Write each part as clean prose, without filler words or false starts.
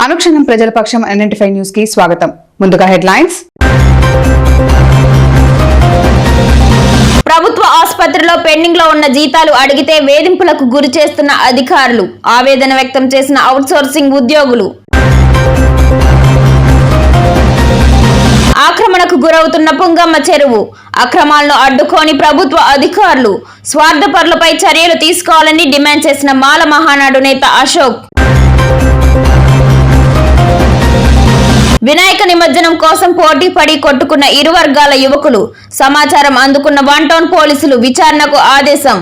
అనుక్షణం ప్రజల పక్షం NN5 news కి స్వాగతం. ముందుగా హెడ్లైన్స్. ప్రభుత్వ ఆసుపత్రిలో పెండింగ్ లో ఉన్న జీతాలు అడిగితే వేధింపులకు గురి చేస్తున్న అధికారులు, ఆవేదన వ్యక్తం చేసిన అవుట్సోర్సింగ్ ఉద్యోగులు. ఆక్రమణకు గురవుతున్న పుంగమ్మ చెరువు, అక్రమాలను అడ్డుకోని ప్రభుత్వ అధికారులు, స్వార్థపరులపై చర్యలు తీసుకోవాలని డిమాండ్ చేసిన మాల మహానాడు నేత అశోక్. వినాయక నిమజ్జనం కోసం పోటీ పడి కొట్టుకున్న ఇరు వర్గాల యువకులు, సమాచారం అందుకున్న 1 టౌన్ పోలీసులు విచారణకు ఆదేశం.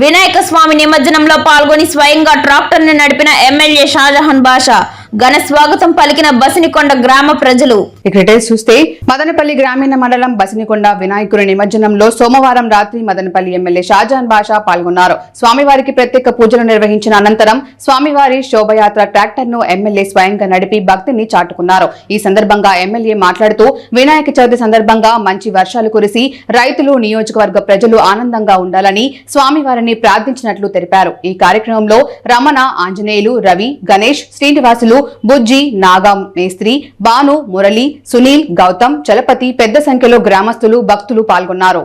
వినాయక స్వామి నిమజ్జనంలో పాల్గొని స్వయంగా ట్రాక్టర్ ని నడిపిన ఎమ్మెల్యే షాజహాన్ బాషా, ఘన స్వాగతం పలికిన బసినికొండ గ్రామ ప్రజలు. డీటెయిల్స్ చూస్తే మదనపల్లి గ్రామీణ మండలం బసినికొండ వినాయకుడి నిమజ్జనంలో సోమవారం రాత్రి మదనపల్లి ఎమ్మెల్యే షాజహాన్ బాషా పాల్గొన్నారు. స్వామివారికి ప్రత్యేక పూజలు నిర్వహించిన అనంతరం స్వామివారి శోభయాత్ర ట్రాక్టర్ ను ఎమ్మెల్యే స్వయంగా నడిపి భక్తిని చాటుకున్నారు. ఈ సందర్భంగా ఎమ్మెల్యే మాట్లాడుతూ వినాయక చవితి సందర్భంగా మంచి వర్షాలు కురిసి రైతులు, నియోజకవర్గ ప్రజలు ఆనందంగా ఉండాలని స్వామివారిని ప్రార్థించినట్లు తెలిపారు. ఈ కార్యక్రమంలో రమణ, ఆంజనేయులు, రవి, గణేష్, శ్రీనివాసులు, బుజ్జి, నాగా మేస్త్రి, బాను, మురళి, సునీల్, గౌతమ్, చలపతి పెద్ద సంఖ్యలో గ్రామస్తులు, భక్తులు పాల్గొన్నారు.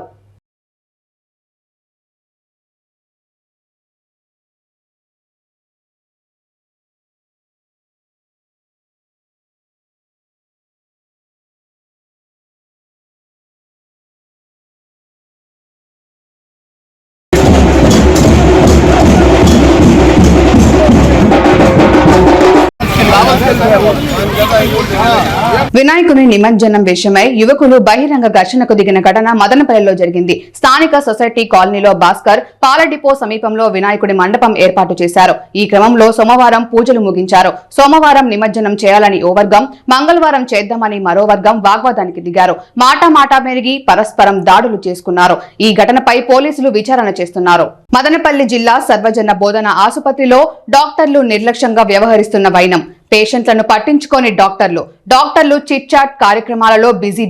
వినాయకుని నిమజ్జనం విషయమై యువకులు బహిరంగ ఘర్షణకు దిగిన ఘటన మదనపల్లిలో జరిగింది. స్థానిక సొసైటీ కాలనీలో భాస్కర్ పాల డిపో సమీపంలో వినాయకుడి మండపం ఏర్పాటు చేశారు. ఈ క్రమంలో సోమవారం పూజలు ముగించారు. సోమవారం నిమజ్జనం చేయాలని ఓ వర్గం, మంగళవారం చేద్దామని మరో వర్గం వాగ్వాదానికి దిగారు. మాట మెరిగి పరస్పరం దాడులు చేసుకున్నారు. ఈ ఘటనపై పోలీసులు విచారణ చేస్తున్నారు. మదనపల్లి జిల్లా సర్వజన బోధన ఆసుపత్రిలో డాక్టర్లు నిర్లక్ష్యంగా వ్యవహరిస్తున్న వైనం, పేషెంట్లను పట్టించుకోని డాక్టర్లు చిట్ చాట్ కార్యక్రమాలలో బిజీ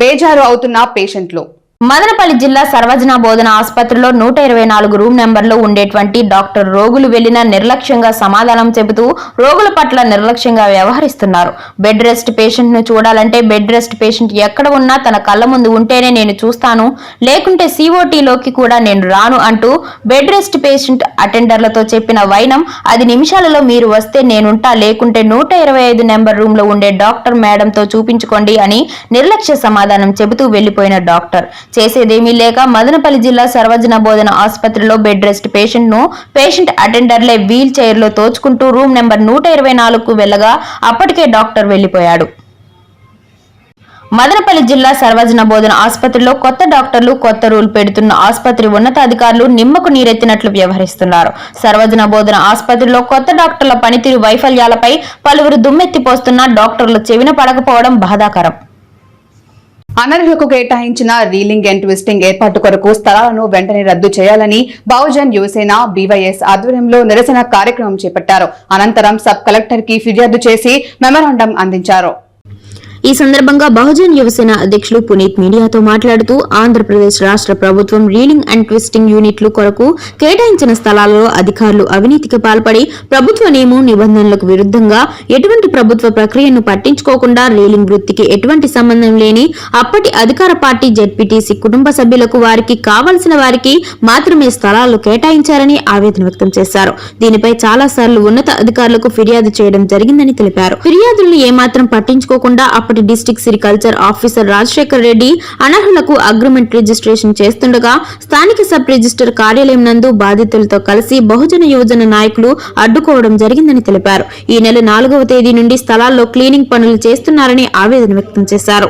బేజారు అవుతున్న పేషెంట్లు. మదనపల్లి జిల్లా సర్వజన బోధన ఆసుపత్రిలో 124 రూమ్ నెంబర్లో ఉండేటువంటి డాక్టర్ రోగులు వెళ్లిన నిర్లక్ష్యంగా సమాధానం చెబుతూ రోగుల పట్ల నిర్లక్ష్యంగా వ్యవహరిస్తున్నారు. బెడ్ రెస్ట్ పేషెంట్ ను చూడాలంటే బెడ్ రెస్ట్ పేషెంట్ ఎక్కడ ఉన్నా తన కళ్ళ ముందు ఉంటేనే నేను చూస్తాను, లేకుంటే COTలోకి కూడా నేను రాను అంటూ బెడ్ రెస్ట్ పేషెంట్ అటెండర్లతో చెప్పిన వైనం, 10 నిమిషాలలో మీరు వస్తే నేనుంటా, లేకుంటే 125 నెంబర్ రూమ్ లో ఉండే డాక్టర్ మేడంతో చూపించుకోండి అని నిర్లక్ష్య సమాధానం చెబుతూ వెళ్లిపోయిన డాక్టర్. చేసేదేమీ లేక మదనపల్లి జిల్లా సర్వజన బోధన ఆసుపత్రిలో బెడ్ రెస్ట్ పేషెంట్ ను పేషెంట్ అటెండర్లే వీల్ చైర్ లో తోచుకుంటూ రూమ్ నెంబర్ 124కు వెళ్లగా అప్పటికే డాక్టర్ వెళ్లిపోయాడు. మదనపల్లి జిల్లా సర్వజన బోధన ఆసుపత్రిలో కొత్త డాక్టర్లు కొత్త రూల్ పెడుతున్న ఆసుపత్రి ఉన్నతాధికారులు నిమ్మకు నీరెత్తినట్లు వ్యవహరిస్తున్నారు. సర్వజన బోధన ఆసుపత్రిలో కొత్త డాక్టర్ల పనితీరు వైఫల్యాలపై పలువురు దుమ్మెత్తిపోస్తున్నా డాక్టర్లు చెవిన పడకపోవడం బాధాకరం. అనర్హులకు కేటాయించిన రీలింగ్ అండ్ ట్విస్టింగ్ ఏర్పాటు కొరకు స్థలాలను వెంటనే రద్దు చేయాలని బహుజన్ యువసేన BYS ఆధ్వర్యంలో నిరసన కార్యక్రమం చేపట్టారు. అనంతరం సబ్ కలెక్టర్ కి ఫిర్యాదు చేసి మెమరాండం అందించారు. ఈ సందర్భంగా బహుజన్ యువసేన అధ్యక్షులు పునీత్ మీడియాతో మాట్లాడుతూ ఆంధ్రప్రదేశ్ రాష్ట్ర ప్రభుత్వం రీలింగ్ అండ్ ట్విస్టింగ్ యూనిట్లు కొరకు కేటాయించిన స్థలాలలో అధికారులు అవినీతికి పాల్పడి ప్రభుత్వ నియమ నిబంధనలకు విరుద్ధంగా ఎటువంటి ప్రభుత్వ ప్రక్రియను పట్టించుకోకుండా రీలింగ్ వృత్తికి ఎటువంటి సంబంధం లేని అప్పటి అధికార పార్టీ జెడ్పీటీసీ కుటుంబ సభ్యులకు వారికి కావలసిన వారికి మాత్రమే స్థలాలు కేటాయించారని ఆవేదన వ్యక్తం చేశారు. దీనిపై చాలా సార్లు ఉన్నత అధికారులకు ఫిర్యాదు చేయడం జరిగిందని తెలిపారు. ఫిర్యాదులను ఏమాత్రం పట్టించుకోకుండా అప్పటి district sericulture officer Rajasekhar Reddy అనర్హులకు అగ్రిమెంట్ రిజిస్ట్రేషన్ చేస్తుండగా స్థానిక సబ్ రిజిస్టర్ కార్యాలయం నందు బాధితులతో కలిసి బహుజన యువజన నాయకులు అడ్డుకోవడం జరిగిందని తెలిపారు. ఈ నెల 4వ తేదీ నుండి స్థలాల్లో క్లీనింగ్ పనులు చేస్తున్నారని ఆవేదన వ్యక్తం చేశారు.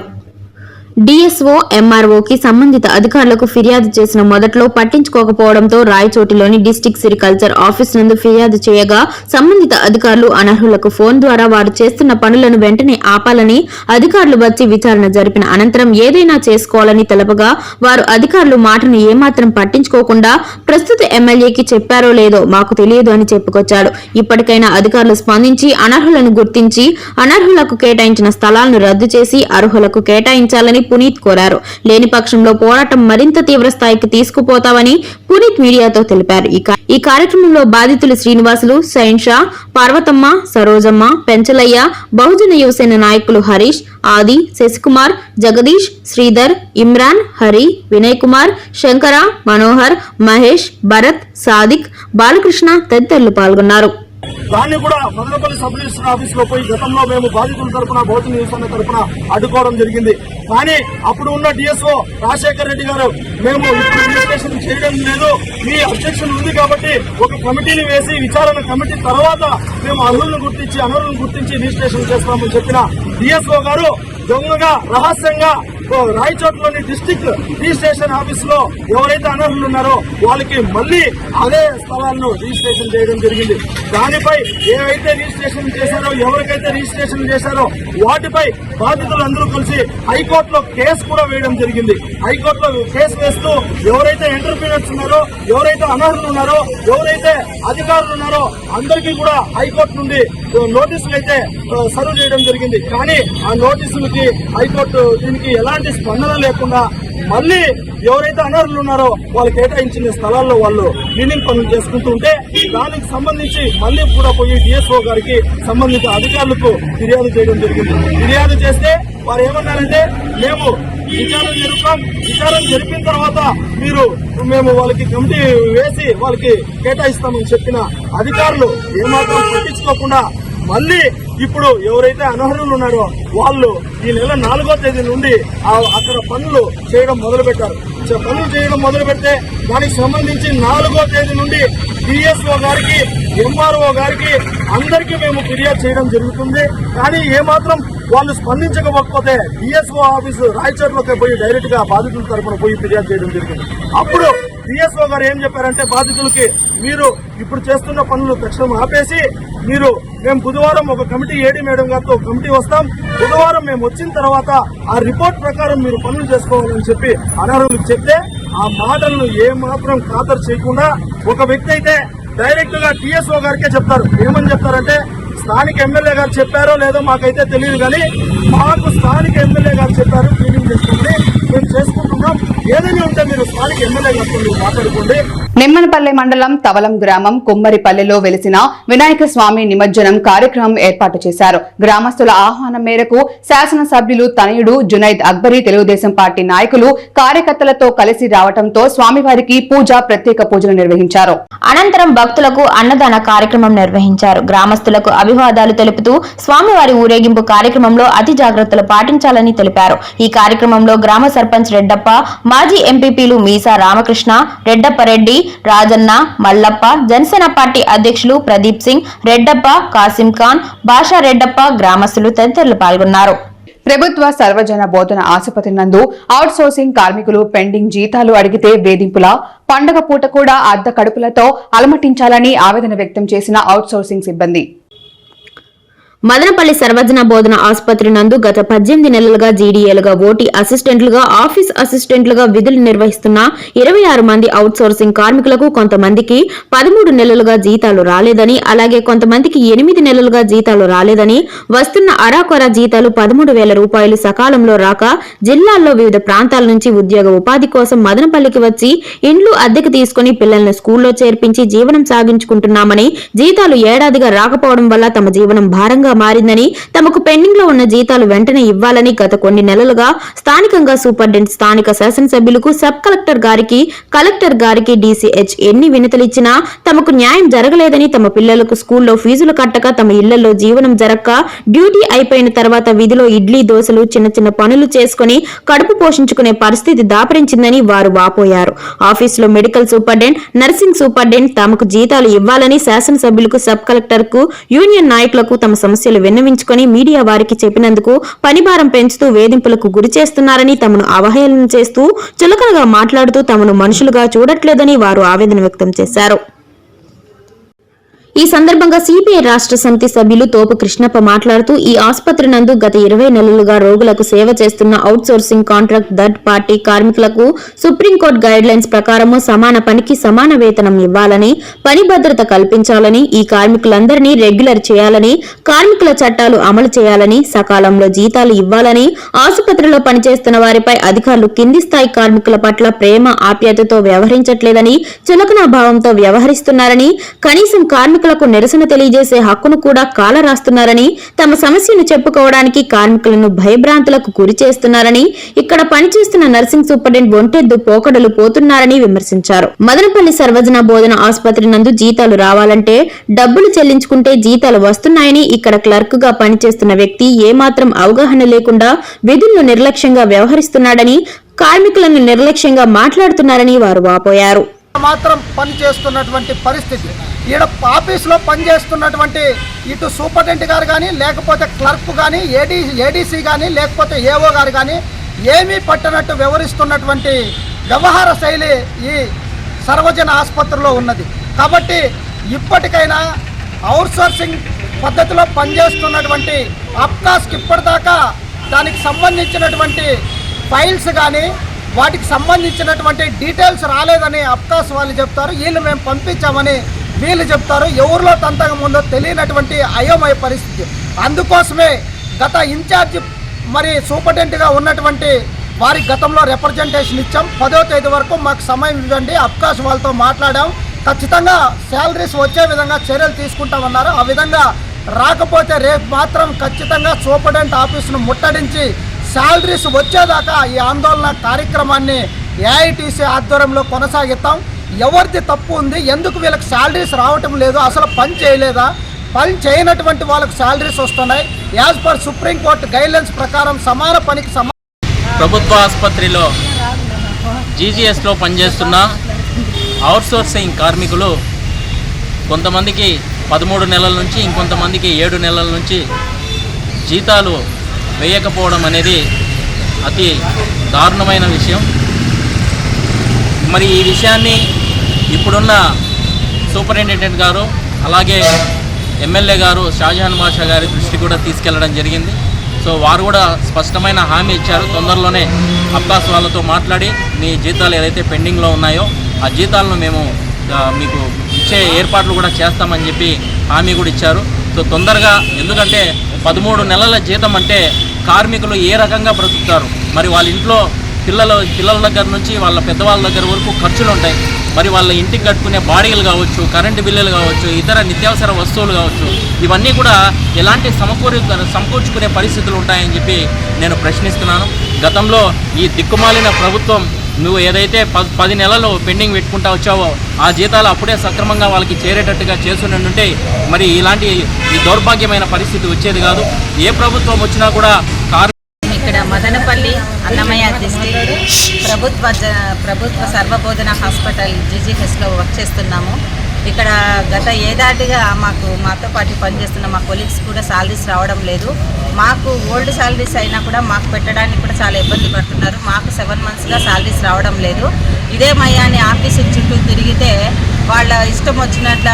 DSO, MROకి సంబంధిత అధికారులకు ఫిర్యాదు చేసిన మొదట్లో పట్టించుకోకపోవడంతో రాయచోటిలోని డిస్ట్రిక్ట్ సెరికల్చర్ ఆఫీస్ నందు ఫిర్యాదు చేయగా సంబంధిత అధికారులు అనర్హులకు ఫోన్ ద్వారా వారు చేస్తున్న పనులను వెంటనే ఆపాలని అధికారులు వచ్చి విచారణ జరిపిన అనంతరం ఏదైనా చేసుకోవాలని తెలపగా వారు అధికారులు మాటను ఏమాత్రం పట్టించుకోకుండా ప్రస్తుత ఎమ్మెల్యేకి చెప్పారో లేదో మాకు తెలియదు అని చెప్పుకొచ్చాడు. ఇప్పటికైనా అధికారులు స్పందించి అనర్హులను గుర్తించి అనర్హులకు కేటాయించిన స్థలాలను రద్దు చేసి అర్హులకు కేటాయించాలని పునీత్ కోరారు. లేని పక్షంలో పోరాటం మరింత తీవ్ర స్థాయికి తీసుకుపోతామని పునీత్ మీడియాతో తెలిపారు. ఈ కార్యక్రమంలో బాధితులు శ్రీనివాసులు, సైన్షా, పార్వతమ్మ, సరోజమ్మ, పెంచలయ్య, బహుజన యువసేన నాయకులు హరీష్, ఆది, శశికుమార్, జగదీష్, శ్రీధర్, ఇమ్రాన్, హరి, వినయ్ కుమార్, శంకర, మనోహర్, మహేష్, భరత్, సాదిక్, బాలకృష్ణ తదితరులు పాల్గొన్నారు. దాన్ని కూడా మదనపల్లి సబ్ రిజిస్టర్ ఆఫీస్ లో పోయి గతంలో మేము బాధితుల తరపున బహుజన యువసేన తరపున అడ్డుకోవడం జరిగింది. కానీ అప్పుడు ఉన్న డిఎస్ఓ రాజశేఖర్ రెడ్డి గారు మేము ఇప్పుడు రిజిస్ట్రేషన్ చేయడం లేదు, మీ అబ్జెక్షన్ ఉంది కాబట్టి ఒక కమిటీని వేసి విచారణ కమిటీ తర్వాత మేము అర్హులను గుర్తించి అనర్హులను గుర్తించి రిజిస్ట్రేషన్ చేస్తామని చెప్పిన డిఎస్ఓ గారు దొంగగా రహస్యంగా రాయచోట్లోని డిస్ట్రిక్ట్ రిజిస్ట్రేషన్ ఆఫీస్ లో ఎవరైతే అనర్హులు ఉన్నారో వాళ్ళకి మళ్లీ అదే స్థలాలను రిజిస్ట్రేషన్ చేయడం జరిగింది. దానిపై ఏవైతే రిజిస్ట్రేషన్ చేశారో ఎవరికైతే రిజిస్ట్రేషన్ చేశారో వాటిపై బాధితులందరూ కలిసి హైకోర్టులో కేసు కూడా వేయడం జరిగింది. హైకోర్టులో కేసు వేస్తూ ఎవరైతే ఎంటర్ప్రీనర్స్ ఉన్నారో, ఎవరైతే అనర్హులు ఉన్నారో, ఎవరైతే అధికారులు ఉన్నారో అందరికీ కూడా హైకోర్టు నుండి నోటీసులు అయితే సర్వ్ చేయడం జరిగింది. కానీ ఆ నోటీసులకి హైకోర్టు దీనికి ఎలాంటి స్పందన లేకుండా మళ్లీ ఎవరైతే అనర్హులు ఉన్నారో వాళ్ళు కేటాయించిన స్థలాల్లో వాళ్ళు క్లీనింగ్ పనులు చేసుకుంటూ ఉంటే దానికి సంబంధించి మళ్లీ కూడా పోయి డిఎస్ఓ గారికి సంబంధిత అధికారులకు ఫిర్యాదు చేయడం జరిగింది. ఫిర్యాదు చేస్తే వారు ఏమన్నారంటే మేము విచారణ జరుపుతాం, విచారణ జరిపిన తర్వాత మేము వాళ్ళకి కమిటీ వేసి వాళ్ళకి కేటాయిస్తామని చెప్పిన అధికారులు ఏమాత్రం పట్టించుకోకుండా మళ్లీ ఇప్పుడు ఎవరైతే అనర్హులు ఉన్నారో వాళ్ళు ఈ నెల 4వ తేదీ నుండి అక్కడ పనులు చేయడం మొదలు పెట్టారు. పనులు చేయడం మొదలు పెడితే దానికి సంబంధించి 4వ తేదీ నుండి డిఎస్ఓ గారికి, ఎంఆర్ఓ గారికి అందరికీ మేము ఫిర్యాదు చేయడం జరుగుతుంది. కానీ ఏమాత్రం వాళ్ళు స్పందించకపోతే డిఎస్ఓ ఆఫీసు రాయచోట్లోకి పోయి డైరెక్ట్ గా బాధితుల తరఫున పోయి ఫిర్యాదు చేయడం జరిగింది. అప్పుడు డిఎస్ఓ గారు ఏం చెప్పారంటే బాధితులకి మీరు ఇప్పుడు చేస్తున్న పనులు తక్షణం ఆపేసి మేము బుధవారం ఒక కమిటీ ఏడీ మేడం గారితో కమిటీ వస్తాం, బుధవారం మేము వచ్చిన తర్వాత ఆ రిపోర్ట్ ప్రకారం మీరు పనులు చేసుకోవాలని చెప్పి అనర్హులకు చెప్తే ఆ మాటలను ఏ మాత్రం ఖాతరు చేయకుండా ఒక వ్యక్తి అయితే డైరెక్ట్ గా టీఎస్ఓ గారికే చెప్తారు. ఏమని చెప్తారంటే స్థానిక ఎమ్మెల్యే గారు చెప్పారో లేదో మాకైతే తెలియదు, కానీ మాకు స్థానిక ఎమ్మెల్యే గారు చెప్పారు క్లీనింగ్ చేసుకోండి, మేము చేసుకుంటున్నాం, ఏదైనా ఉంటే మీరు స్థానిక ఎమ్మెల్యే గారితో మాట్లాడుకోండి. నిమ్మనపల్లె మండలం తవలం గ్రామం కుమ్మరిపల్లెలో వెలిసిన వినాయక స్వామి నిమజ్జనం కార్యక్రమం ఏర్పాటు చేశారు. గ్రామస్తుల ఆహ్వానం మేరకు శాసనసభ్యులు తనయుడు జునైద్ అక్బరీ, తెలుగుదేశం పార్టీ నాయకులు, కార్యకర్తలతో కలిసి రావడంతో స్వామివారికి ప్రత్యేక పూజలు నిర్వహించారు. అనంతరం భక్తులకు అన్నదాన కార్యక్రమం నిర్వహించారు. గ్రామస్తులకు అభివాదాలు తెలుపుతూ స్వామివారి ఊరేగింపు కార్యక్రమంలో అతి జాగ్రత్తలు పాటించాలని తెలిపారు. ఈ కార్యక్రమంలో గ్రామ సర్పంచ్ రెడ్డప్ప, మాజీ ఎంపీపీలు మీసా రామకృష్ణ, రెడ్డప్ప రెడ్డి, రాజన్న, మల్లప్ప, జనసేన పార్టీ అధ్యక్షులు ప్రదీప్ సింగ్, రెడ్డప్ప, కాసిం ఖాన్, భాషా రెడ్డప్ప, గ్రామస్తులు తదితరులు పాల్గొన్నారు. ప్రభుత్వ సర్వజన బోధన ఆసుపత్రి నందు అవుట్ సోర్సింగ్ కార్మికులు పెండింగ్ జీతాలు అడిగితే వేధింపుల, పండగ పూట కూడా అర్ధ కడుపులతో అలమటించాలని ఆవేదన వ్యక్తం చేసిన అవుట్ సోర్సింగ్ సిబ్బంది. మదనపల్లి సర్వజన బోధన ఆసుపత్రి నందు గత 18 నెలలుగా జీడీఏలుగా, ఓటీ అసిస్టెంట్లుగా, ఆఫీస్ అసిస్టెంట్లుగా విధులు నిర్వహిస్తున్న 26 మంది అవుట్ సోర్సింగ్ కార్మికులకు కొంతమందికి 13 నెలలుగా జీతాలు రాలేదని, అలాగే కొంతమందికి 8 నెలలుగా జీతాలు రాలేదని, వస్తున్న అరాకొర జీతాలు 13,000 రూపాయలు సకాలంలో రాక జిల్లాల్లో వివిధ ప్రాంతాల నుంచి ఉద్యోగ ఉపాధి కోసం మదనపల్లికి వచ్చి ఇండ్లు అద్దెకు తీసుకుని పిల్లలను స్కూల్లో చేర్పించి జీవనం సాగించుకుంటున్నామని, జీతాలు ఏడాదిగా రాకపోవడం వల్ల తమ జీవనం భారంగా మారిందని, తమకు పెండింగ్ లో ఉన్న జీతాలు వెంటనే ఇవ్వాలని గత కొన్ని నెలలుగా స్థానికంగా సూపరింటెండెంట్, స్థానిక శాసనసభ్యులకు, సబ్ కలెక్టర్ గారికి, కలెక్టర్ గారికి, డీసీహెచ్ ఎన్ని వినతులిచ్చినా తమకు న్యాయం జరగలేదని, తమ పిల్లలకు స్కూల్లో ఫీజులు కట్టక, తమ ఇళ్లలో జీవనం జరగక, డ్యూటీ అయిపోయిన తర్వాత విధిలో ఇడ్లీ దోశలు, చిన్న చిన్న పనులు చేసుకుని కడుపు పోషించుకునే పరిస్థితి దాపరించిందని వారు వాపోయారు. ఆఫీసులో మెడికల్ సూపరింటెండెంట్, నర్సింగ్ సూపరింటెండెంట్ తమకు జీతాలు ఇవ్వాలని శాసనసభ్యులకు, సబ్ కలెక్టర్ కు, యూనియన్ నాయకులకు తమ సమస్యలు విన్నవించుకొని మీడియా వారికి చెప్పినందుకు పనిభారం పెంచుతూ వేధింపులకు గురి చేస్తున్నారని, తమను అవహేళన చేస్తూ చులకనగా మాట్లాడుతూ తమను మనుషులుగా చూడట్లేదని వారు ఆవేదన వ్యక్తం చేశారు. ఈ సందర్భంగా సిపిఐ రాష్ట్ర సమితి సభ్యులు తోపు కృష్ణప్ప మాట్లాడుతూ ఈ ఆసుపత్రి నందు గత 20 నెలలుగా రోగులకు సేవ చేస్తున్న out sourcing contract third party కార్మికులకు సుప్రీంకోర్టు గైడ్ లైన్స్ ప్రకారము సమాన పనికి సమాన వేతనం ఇవ్వాలని, పని భద్రత కల్పించాలని, ఈ కార్మికులందరినీ రెగ్యులర్ చేయాలని, కార్మికుల చట్టాలు అమలు చేయాలని, సకాలంలో జీతాలు ఇవ్వాలని, ఆసుపత్రిలో పనిచేస్తున్న వారిపై అధికారులు కింది స్థాయి కార్మికుల పట్ల ప్రేమ ఆప్యాయతతో వ్యవహరించట్లేదని, చులకన భావంతో వ్యవహరిస్తున్నారని, కనీసం కార్మికులకు నిరసన తెలియజేసే హక్కును కూడా కాలరాస్తున్నారని, తమ సమస్యను చెప్పుకోవడానికి కార్మికులను భయభ్రాంతులకు గురి చేస్తున్నారని, ఇక్కడ పనిచేస్తున్న నర్సింగ్ సూపరింటెండెంట్ ఒంటెద్దు పోకడలు పోతున్నారని విమర్శించారు. మదనపల్లి సర్వజన బోధన ఆసుపత్రి నందు జీతాలు రావాలంటే డబ్బులు చెల్లించుకుంటే జీతాలు వస్తున్నాయని, ఇక్కడ క్లర్క్ గా పనిచేస్తున్న వ్యక్తి ఏమాత్రం అవగాహన లేకుండా విధులను నిర్లక్ష్యంగా వ్యవహరిస్తున్నాడని, కార్మికులను నిర్లక్ష్యంగా మాట్లాడుతున్నారని వారు వాపోయారు. మాత్రం పనిచేస్తున్నటువంటి పరిస్థితి ఈడ ఆఫీసులో పనిచేస్తున్నటువంటి ఇటు సూపరింటెండెంట్ గారు కానీ, లేకపోతే క్లర్క్ కానీ, ఏడీసీ కానీ, లేకపోతే ఏఓ గారు కానీ ఏమీ పట్టనట్టు వ్యవహరిస్తున్నటువంటి వ్యవహార శైలి ఈ సర్వజన ఆసుపత్రిలో ఉన్నది. కాబట్టి ఇప్పటికైనా అవుట్సోర్సింగ్ పద్ధతిలో పనిచేస్తున్నటువంటి అప్కాస్కి ఇప్పటిదాకా దానికి సంబంధించినటువంటి ఫైల్స్ కానీ వాటికి సంబంధించినటువంటి డీటెయిల్స్ రాలేదని అప్కాస్ వాళ్ళు చెప్తారు, వీళ్ళు మేము పంపించామని వీళ్ళు చెప్తారు. ఎవరిలో తంతగా ఉందో తెలియనటువంటి అయోమయ పరిస్థితి. అందుకోసమే గత ఇన్ఛార్జ్ మరి సూపరింటెండెంట్గా ఉన్నటువంటి వారి గతంలో రిప్రజెంటేషన్ ఇచ్చాం. 10వ తేదీ వరకు మాకు సమయం ఇవ్వండి, అప్కాస్ వాళ్ళతో మాట్లాడాం, ఖచ్చితంగా శాలరీస్ వచ్చే విధంగా చర్యలు తీసుకుంటామన్నారు. ఆ విధంగా రాకపోతే రేపు మాత్రం ఖచ్చితంగా సూపరింటెండెంట్ ఆఫీసును ముట్టడించి శాలరీస్ వచ్చేదాకా ఈ ఆందోళన కార్యక్రమాన్ని ఏఐటీసీ ఆధ్వర్యంలో కొనసాగిస్తాం. ఎవరిది తప్పు ఉంది, ఎందుకు వీళ్ళకి శాలరీస్ రావటం లేదు, అసలు పని చేయలేదా, పని చేయనటువంటి వాళ్ళకు శాలరీస్ వస్తున్నాయి. యాజ్ పర్ సుప్రీంకోర్టు గైడ్లైన్స్ ప్రకారం సమాన పనికి ప్రభుత్వ ఆసుపత్రిలో జీజీఎస్లో పనిచేస్తున్న అవుట్సోర్సింగ్ కార్మికులు కొంతమందికి 13 నెలల నుంచి, ఇంకొంతమందికి 7 నెలల నుంచి జీతాలు వేయకపోవడం అనేది అతి దారుణమైన విషయం. మరి ఈ విషయాన్ని ఇప్పుడున్న సూపరింటెండెంట్ గారు అలాగే ఎమ్మెల్యే గారు షాజహాన్ బాషా గారి దృష్టి కూడా తీసుకెళ్లడం జరిగింది. సో వారు కూడా స్పష్టమైన హామీ ఇచ్చారు, తొందరలోనే అబ్బాస్ వాళ్ళతో మాట్లాడి మీ జీతాలు ఏదైతే పెండింగ్లో ఉన్నాయో ఆ జీతాలను మేము మీకు ఇచ్చే ఏర్పాట్లు కూడా చేస్తామని చెప్పి హామీ కూడా ఇచ్చారు. సో తొందరగా, ఎందుకంటే 13 నెలల జీతం అంటే కార్మికులు ఏ రకంగా బ్రతుకుతారు, మరి వాళ్ళ ఇంట్లో పిల్లల దగ్గర నుంచి వాళ్ళ పెద్దవాళ్ళ దగ్గర వరకు ఖర్చులు ఉంటాయి. మరి వాళ్ళ ఇంటికి కట్టుకునే బాడీలు కావచ్చు, కరెంటు బిల్లులు కావచ్చు, ఇతర నిత్యావసర వస్తువులు కావచ్చు, ఇవన్నీ కూడా ఎలాంటి సమకూర్చుకునే పరిస్థితులు ఉంటాయని చెప్పి నేను ప్రశ్నిస్తున్నాను. గతంలో ఈ దిక్కుమాలిన ప్రభుత్వం నువ్వు ఏదైతే 10 నెలలు పెండింగ్ పెట్టుకుంటా వచ్చావో ఆ జీతాలు అప్పుడే సక్రమంగా వాళ్ళకి చేరేటట్టుగా చేస్తుంటే మరి ఇలాంటి ఈ దౌర్భాగ్యమైన పరిస్థితి వచ్చేది కాదు. ఏ ప్రభుత్వం వచ్చినా కూడా ఇక్కడ మదనపల్లి అన్నమయ్య డిస్ట్రిక్ట్ ప్రభుత్వ సర్వబోధన హాస్పిటల్ జీజీహెచ్లో వర్క్ చేస్తున్నాము. ఇక్కడ గత ఏడాదిగా మాతో పాటు పనిచేస్తున్న మా కొలీగ్స్ కూడా శాలరీస్ రావడం లేదు. మాకు ఓల్డ్ శాలరీస్ అయినా కూడా మాకు పెట్టడానికి కూడా చాలా ఇబ్బంది పడుతున్నారు. మాకు 7 మంత్స్గా శాలరీస్ రావడం లేదు. ఇదే మయాన్ని ఆఫీసు చుట్టూ తిరిగితే వాళ్ళ ఇష్టం వచ్చినట్ల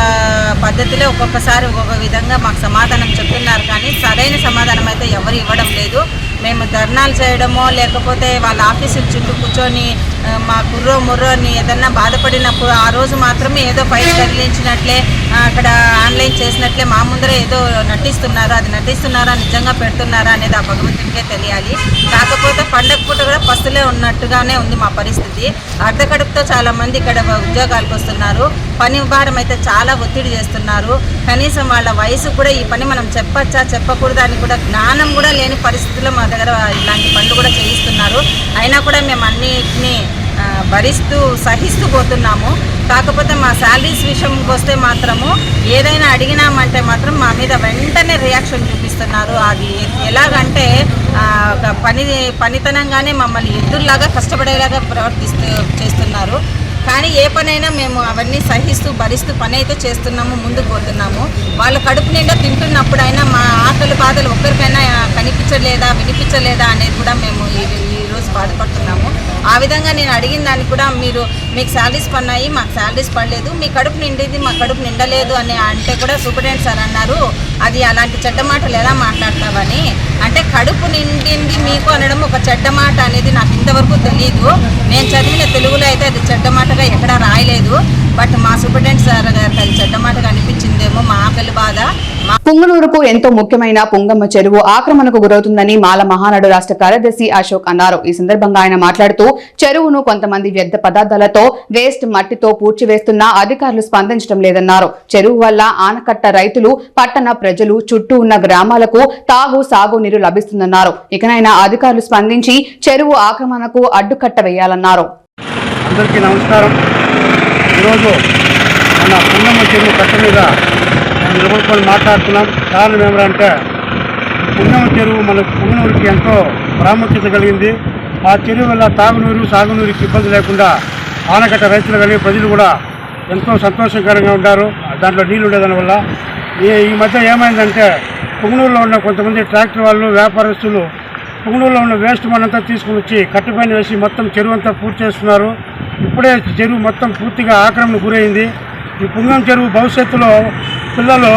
పద్ధతిలో ఒక్కొక్కసారి ఒక్కొక్క విధంగా మాకు సమాధానం చెప్తున్నారు, కానీ సరైన సమాధానం అయితే ఎవరు ఇవ్వడం లేదు. మేము ధర్నాలు చేయడమో లేకపోతే వాళ్ళ ఆఫీసుల చుట్టూ కూర్చొని మా ముర్రోని ఏదన్నా బాధపడినప్పుడు ఆ రోజు మాత్రమే ఏదో ఫైల్ తగిలించినట్లే అక్కడ ఆన్లైన్ చేసినట్లే మా ముందర ఏదో నటిస్తున్నారు. అది నటిస్తున్నారా నిజంగా పెడుతున్నారా అనేది ఆ భగవంతునికే తెలియాలి. కాకపోతే పండగ పూట కూడా పస్తులే ఉన్నట్టుగానే ఉంది మా పరిస్థితి. అర్ధకడుపుతో చాలామంది ఇక్కడ ఉద్యోగాలకు వస్తున్నారు. పని భారం అయితే చాలా ఒత్తిడి చేస్తున్నారు. కనీసం వాళ్ళ వయసు కూడా ఈ పని మనం చెప్పచ్చా చెప్పకూడదా అని కూడా జ్ఞానం కూడా లేని పరిస్థితుల్లో మా దగ్గర ఇలాంటి పనులు కూడా చేయిస్తున్నారు. అయినా కూడా మేము అన్నిటినీ భరిస్తూ సహిస్తూ పోతున్నాము. కాకపోతే మా శాలరీస్ విషయంకి వస్తే మాత్రము ఏదైనా అడిగినామంటే మాత్రం మా మీద వెంటనే రియాక్షన్ చూపిస్తున్నారు. అది ఎలాగంటే పనితనంగానే మమ్మల్ని ఎద్దుల్లాగా కష్టపడేలాగా చేస్తున్నారు. కానీ ఏ పనైనా మేము అవన్నీ సహిస్తూ భరిస్తూ పని అయితే చేస్తున్నాము, ముందుకు పోతున్నాము. వాళ్ళ కడుపు నిండా తింటున్నప్పుడైనా మా ఆకలి బాధలు ఒక్కరికైనా కనిపించలేదా వినిపించలేదా అనేది కూడా మేము ఈ రోజు బాధపడుతున్నాము. ఆ విధంగా నేను అడిగిన దానికి కూడా మీకు శాలరీస్ పడినాయి, మాకు శాలరీస్ పడలేదు, మీ కడుపు నిండింది, మా కడుపు నిండలేదు అని అంటే కూడా సూపరింటెండెంట్ సార్ అన్నారు, అది అలాంటి చెడ్డ మాటలు ఎలా మాట్లాడతావని. అంటే కడుపు నిండింది మీకు అనడం ఒక చెడ్డ మాట అనేది నాకు ఇంతవరకు తెలియదు. నేను చదివిన తెలుగులో అయితే అది చెడ్డ మాటగా ఎక్కడా రాయలేదు. బట్ మా సూపరింటెండెంట్ సార్ గారికి అది చెడ్డ మాటగా అనిపించిందేమో, మా ఆకలి బాధ. పుంగనూరుకు ఎంతో ముఖ్యమైన పుంగమ్మ చెరువు ఆక్రమణకు గురవుతుందని మాల మహానాడు రాష్ట్ర కార్యదర్శి అశోక్ అన్నారు. ఈ సందర్భంగా ఆయన మాట్లాడుతూ చెరువును కొంతమంది వ్యర్థ పదార్థాలతో వేస్ట్ మట్టితో పూడ్చివేస్తున్నా అధికారులు స్పందించడం లేదన్నారు. చెరువు వల్ల ఆనకట్ట రైతులు, పట్టణ ప్రజలు, చుట్టూ ఉన్న గ్రామాలకు సాగు నీరు లభిస్తుందన్నారు. ఇకనైనా అధికారులు స్పందించి చెరువు ఆక్రమణకు అడ్డుకట్ట వేయాలన్నారు. అందరికీ నమస్కారం. ఈరోజు మన పుంగమ్మ చెరువు కట్ట మీద మనం నిలబడుకొని మాట్లాడుతున్నాం. కారణం ఏమిటంటే పుంగమ్మ చెరువు మన పుంగనూరుకి ఎంతో ప్రాముఖ్యత కలిగింది. ఆ చెరువు వల్ల తాగునీరు, సాగునీరుకి ఇబ్బంది లేకుండా ఆనకట్ట రైతులు కలిగి ప్రజలు కూడా ఎంతో సంతోషకరంగా ఉంటారు. దాంట్లో నీళ్ళు ఉండేదాని వల్ల ఈ మధ్య ఏమైందంటే పుంగనూరులో ఉన్న కొంతమంది ట్రాక్టర్ వాళ్ళు, వ్యాపారస్తులు పుంగనూరులో ఉన్న వేస్ట్ మనంతా తీసుకుని వచ్చి కట్టపైన వేసి మొత్తం చెరువు అంతా పూర్తి చేస్తున్నారు. ఇప్పుడే చెరువు మొత్తం పూర్తిగా ఆక్రమణకు గురైంది. ఈ పుంగమ్మ చెరువు భవిష్యత్తులో పిల్లలు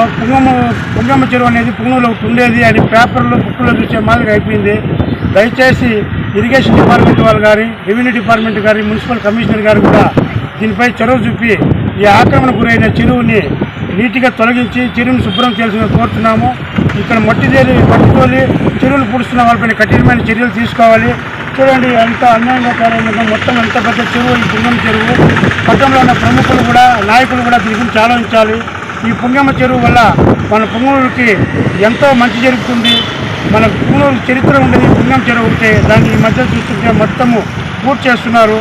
పుంగమ్మ చెరువు అనేది పుంగనూరులో ఉండేది అని పేపర్లో, బుక్కులో చూసే మాదిరిగా అయిపోయింది. దయచేసి ఇరిగేషన్ డిపార్ట్మెంట్ వాళ్ళు కానీ, రెవెన్యూ డిపార్ట్మెంట్ కానీ, మున్సిపల్ కమిషనర్ గారు కూడా దీనిపై చొరవ చూపి ఈ ఆక్రమణకు గురైన చెరువుని నీటిగా తొలగించి చెరువుని శుభ్రం చేయాల్సిందిగా కోరుతున్నాము. ఇక్కడ మట్టి తోలి చెరువులు పూడుస్తున్న వాళ్ళపైన కఠినమైన చర్యలు తీసుకోవాలి. చూడండి ఎంత అన్యాయంగా తయారైందో. మొత్తం ఎంత పెద్ద చెరువు ఈ పుంగమ్మ చెరువు. పట్టణంలో ఉన్న ప్రముఖులు కూడా, నాయకులు కూడా దీని గురించి ఆలోచించాలి. ఈ పుంగమ్మ చెరువు వల్ల మన పుంగనూరుకి ఎంతో మంచి జరుగుతుంది. మన పుంగనూరు చరిత్ర ఉండేది పుంగమ్మ చెరువు ఉంటే, దాన్ని ఈ మధ్య చూస్తుంటే మొత్తము పూర్తి చేస్తున్నారు.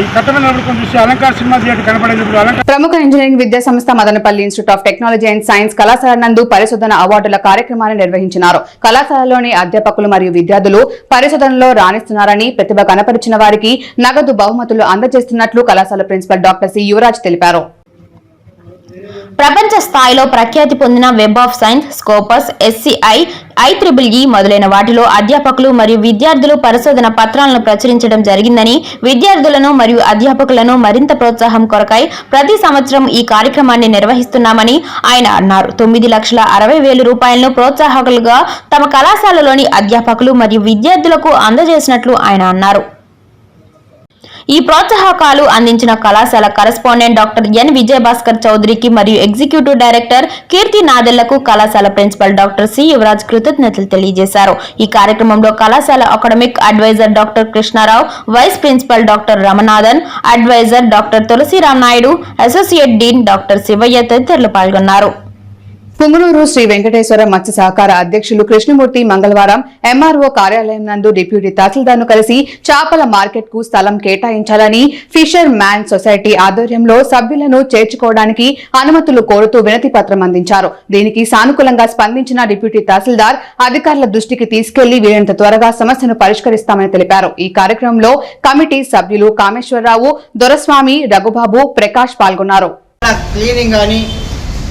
ఈ కట్టమైన చూసి అలంకార సినిమా థియేటర్ కనపడేందుకు ప్రముఖ ఇంజనీరింగ్ విద్యా సంస్థ Madanapalle institute of technology and science కళాశాల నందు పరిశోధన అవార్డుల కార్యక్రమాన్ని నిర్వహించినారు. కళాశాలలోని అధ్యాపకులు మరియు విద్యార్థులు పరిశోధనలో రాణిస్తున్నారని, ప్రతిభ కనపరిచిన వారికి నగదు బహుమతులు అందజేస్తున్నట్లు కళాశాల ప్రిన్సిపల్ డాక్టర్ సి యువరాజ్ తెలిపారు. ప్రపంచ స్థాయిలో ప్రఖ్యాతి పొందిన web of science, Scopus, SCI, IEEE మొదలైన వాటిలో అధ్యాపకులు మరియు విద్యార్థులు పరిశోధన పత్రాలను ప్రచురించడం జరిగిందని, విద్యార్థులను మరియు అధ్యాపకులను మరింత ప్రోత్సాహం కొరకై ప్రతి సంవత్సరం ఈ కార్యక్రమాన్ని నిర్వహిస్తున్నామని ఆయన అన్నారు. 9,60,000 రూపాయలను ప్రోత్సాహకులుగా తమ కళాశాలలోని అధ్యాపకులు మరియు విద్యార్థులకు అందజేసినట్లు ఆయన అన్నారు. ఈ ప్రోత్సాహకాలు అందించిన కళాశాల కరెస్పాండెంట్ డాక్టర్ ఎన్ విజయభాస్కర్ చౌదరికి మరియు ఎగ్జిక్యూటివ్ డైరెక్టర్ కీర్తి నాదెళ్లకు కళాశాల ప్రిన్సిపల్ డాక్టర్ సి యువరాజ్ కృతజ్ఞతలు తెలియజేశారు. ఈ కార్యక్రమంలో కళాశాల academic adviser doctor Krishna Rao, vice principal doctor Ramanathan, adviser doctor Tulasiram Naidu, associate dean doctor Sivaiah తదితరులు పాల్గొన్నారు. పుంగనూరు శ్రీ వెంకటేశ్వర మత్స్య సహకార అధ్యక్షులు కృష్ణమూర్తి మంగళవారం MRO కార్యాలయం నందు డిప్యూటీ తహసీల్దార్ను కలిసి చేపల మార్కెట్ కు స్థలం కేటాయించాలని ఫిషర్ మ్యాన్ సొసైటీ ఆధ్వర్యంలో సభ్యులను చేర్చుకోవడానికి అనుమతులు కోరుతూ వినతి పత్రం అందించారు. దీనికి సానుకూలంగా స్పందించిన డిప్యూటీ తహసీల్దార్ అధికారుల దృష్టికి తీసుకెళ్లి వీలైనంత త్వరగా సమస్యను పరిష్కరిస్తామని తెలిపారు. ఈ కార్యక్రమంలో కమిటీ సభ్యులు కామేశ్వరరావు, దొరస్వామి, రఘుబాబు, ప్రకాష్ పాల్గొన్నారు.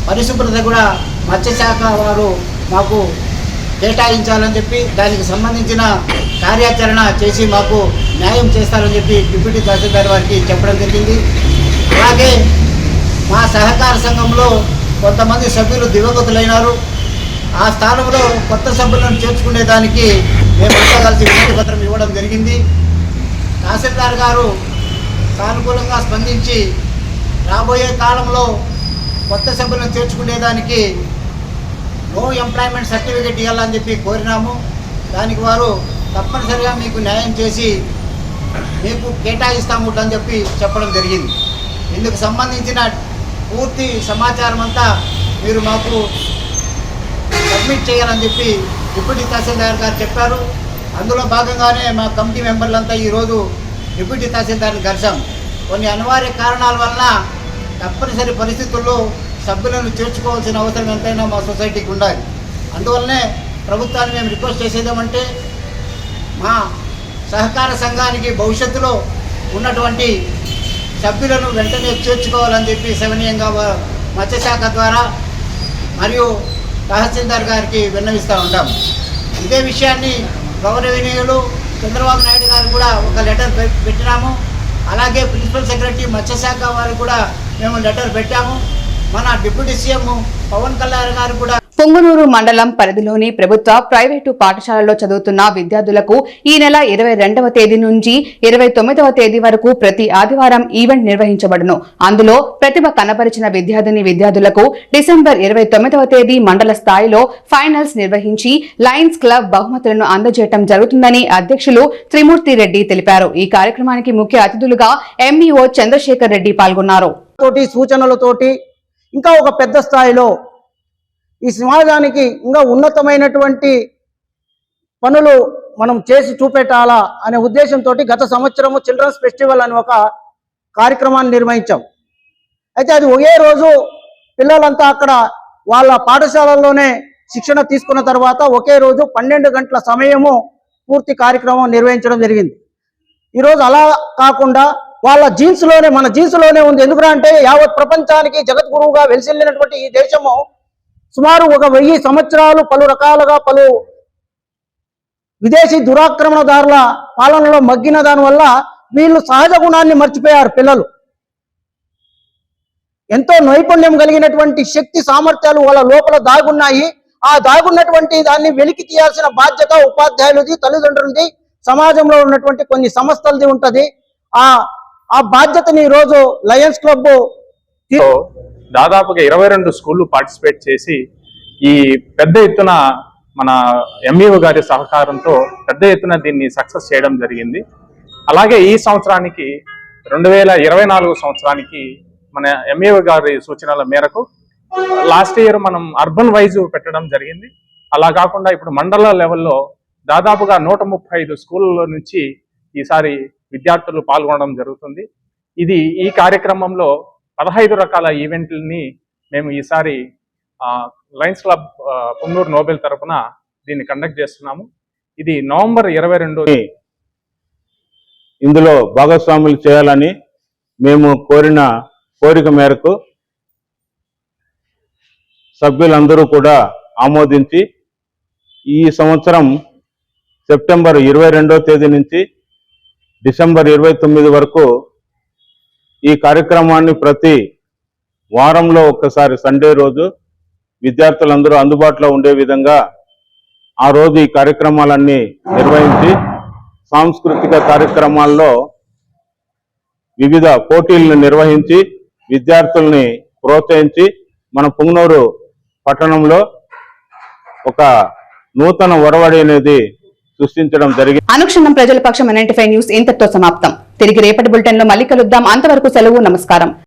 పరిశుభ్రత కూడా మత్స్యశాఖ వారు మాకు కేటాయించాలని చెప్పి, దానికి సంబంధించిన కార్యాచరణ చేసి మాకు న్యాయం చేస్తారని చెప్పి డిప్యూటీ తహసీల్దార్ వారికి చెప్పడం జరిగింది. అలాగే మా సహకార సంఘంలో కొంతమంది సభ్యులు దివంగతులైనారు. ఆ స్థానంలో కొత్త సభ్యులను చేర్చుకునేదానికి మేమంతా కలిసి వినతి పత్రం ఇవ్వడం జరిగింది. తహసీల్దార్ గారు సానుకూలంగా స్పందించి రాబోయే కాలంలో కొత్త సభ్యులను చేర్చుకునేదానికి నో ఎంప్లాయ్మెంట్ సర్టిఫికేట్ ఇవ్వాలని చెప్పి కోరినాము. దానికి వారు తప్పనిసరిగా మీకు న్యాయం చేసి మీకు కేటాయిస్తాము అని చెప్పి చెప్పడం జరిగింది. ఇందుకు సంబంధించిన పూర్తి సమాచారం అంతా మీరు మాకు సబ్మిట్ చేయాలని చెప్పి డిప్యూటీ తహసీల్దార్ గారు చెప్పారు. అందులో భాగంగానే మా కమిటీ మెంబర్లంతా ఈరోజు డిప్యూటీ తహసీల్దార్ని కలిసాం. కొన్ని అనివార్య కారణాల వలన తప్పనిసరి పరిస్థితుల్లో సభ్యులను చేర్చుకోవాల్సిన అవసరం ఎంతైనా మా సొసైటీకి ఉండాలి. అందువల్లనే ప్రభుత్వాన్ని మేము రిక్వెస్ట్ చేసేదేమంటే, మా సహకార సంఘానికి భవిష్యత్తులో ఉన్నటువంటి సభ్యులను వెంటనే చేర్చుకోవాలని చెప్పి సవినీయంగా మత్స్యశాఖ ద్వారా మరియు తహసీల్దార్ గారికి విన్నవిస్తూ ఉంటాం. ఇదే విషయాన్ని గౌరవనీయులు చంద్రబాబు నాయుడు గారు కూడా ఒక లెటర్ పెట్టినాము. అలాగే ప్రిన్సిపల్ సెక్రటరీ మత్స్యశాఖ వారికి కూడా మేము లెటర్ పెట్టాము. మన డిప్యూటీ సీఎం పవన్ కళ్యాణ్ గారు కూడా పొంగనూరు మండలం పరిధిలోని ప్రభుత్వ ప్రైవేటు పాఠశాలలో చదువుతున్న విద్యార్థులకు ఈ నెల 22వ తేదీ నుంచి 29వ తేదీ వరకు ప్రతి ఆదివారం ఈవెంట్ నిర్వహించబడును. అందులో ప్రతిభ కనబరిచిన విద్యార్థులకు డిసెంబర్ 29వ తేదీ మండల స్థాయిలో ఫైనల్స్ నిర్వహించి లయన్స్ క్లబ్ బహుమతులను అందజేయడం జరుగుతుందని అధ్యక్షులు త్రిమూర్తి రెడ్డి తెలిపారు. ఈ కార్యక్రమానికి ముఖ్య అతిథులుగా ఎంఈఓ చంద్రశేఖర్ రెడ్డి పాల్గొన్నారు. సూచనలతోటి ఇంకా ఒక పెద్ద స్థాయిలో ఈ సమాజానికి ఇంకా ఉన్నతమైనటువంటి పనులు మనం చేసి చూపెట్టాలా అనే ఉద్దేశంతో గత సంవత్సరము చిల్డ్రన్స్ ఫెస్టివల్ అని ఒక కార్యక్రమాన్ని నిర్వహించాం. అయితే అది ఒకే రోజు పిల్లలంతా అక్కడ వాళ్ళ పాఠశాలల్లోనే శిక్షణ తీసుకున్న తర్వాత ఒకే రోజు 12 గంటల సమయము పూర్తి కార్యక్రమం నిర్వహించడం జరిగింది. ఈరోజు అలా కాకుండా వాళ్ళ జీన్స్లోనే మన జీన్స్లోనే ఉంది. ఎందుకంటే యావత్ ప్రపంచానికి జగద్గురువుగా వెలిసిల్లినటువంటి ఈ దేశము సుమారు 1000 సంవత్సరాలు పలు రకాలుగా పలు విదేశీ దురాక్రమణదారుల పాలనలో మగ్గిన దానివల్ల వీళ్ళు సహజ గుణాన్ని మర్చిపోయారు. పిల్లలు ఎంతో నైపుణ్యం కలిగినటువంటి శక్తి సామర్థ్యాలు వాళ్ళ లోపల దాగున్నాయి. ఆ దాగున్నటువంటి దాన్ని వెలికి తీయాల్సిన బాధ్యత ఉపాధ్యాయులది, తల్లిదండ్రులది, సమాజంలో ఉన్నటువంటి కొన్ని సంస్థలది ఉంటది. ఆ బాధ్యతని ఈరోజు లయన్స్ క్లబ్ దాదాపుగా 22 స్కూళ్ళు పార్టిసిపేట్ చేసి ఈ పెద్ద ఎత్తున మన ఎంఈఓ గారి సహకారంతో పెద్ద ఎత్తున దీన్ని సక్సెస్ చేయడం జరిగింది. అలాగే ఈ సంవత్సరానికి 2024 సంవత్సరానికి మన ఎంఈఓ గారి సూచనల మేరకు లాస్ట్ ఇయర్ మనం అర్బన్ వైజ్ పెట్టడం జరిగింది. అలా కాకుండా ఇప్పుడు మండల లెవెల్లో దాదాపుగా 135 స్కూళ్ళ నుంచి ఈసారి విద్యార్థులు పాల్గొనడం జరుగుతుంది. ఈ కార్యక్రమంలో 15 రకాల ఈవెంట్లని మేము ఈసారి లయన్స్ క్లబ్ పొంగనూరు నోబెల్ తరఫున దీన్ని కండక్ట్ చేస్తున్నాము. ఇది నవంబర్ 22 ఇందులో భాగస్వాములు చేయాలని మేము కోరిక మేరకు సభ్యులందరూ కూడా ఆమోదించి ఈ సంవత్సరం సెప్టెంబర్ 22వ తేదీ నుంచి డిసెంబర్ 29 వరకు ఈ కార్యక్రమాన్ని ప్రతి వారంలో ఒక్కసారి సండే రోజు విద్యార్థులందరూ అందుబాటులో ఉండే విధంగా ఆ రోజు ఈ కార్యక్రమాలన్నీ నిర్వహించి సాంస్కృతిక కార్యక్రమాల్లో వివిధ పోటీలను నిర్వహించి విద్యార్థుల్ని ప్రోత్సహించి మన పొంగనూరు పట్టణంలో ఒక నూతన ఒరవడి అనేది సృష్టించడం జరిగింది. అనుక్షణం ప్రజల పక్షం 95 న్యూస్ ఇంతటితో సమాప్తం. తిరిగి రేపటి బులెటిన్ లో మళ్ళీ కలుద్దాం. అంతవరకు సెలవు. నమస్కారం.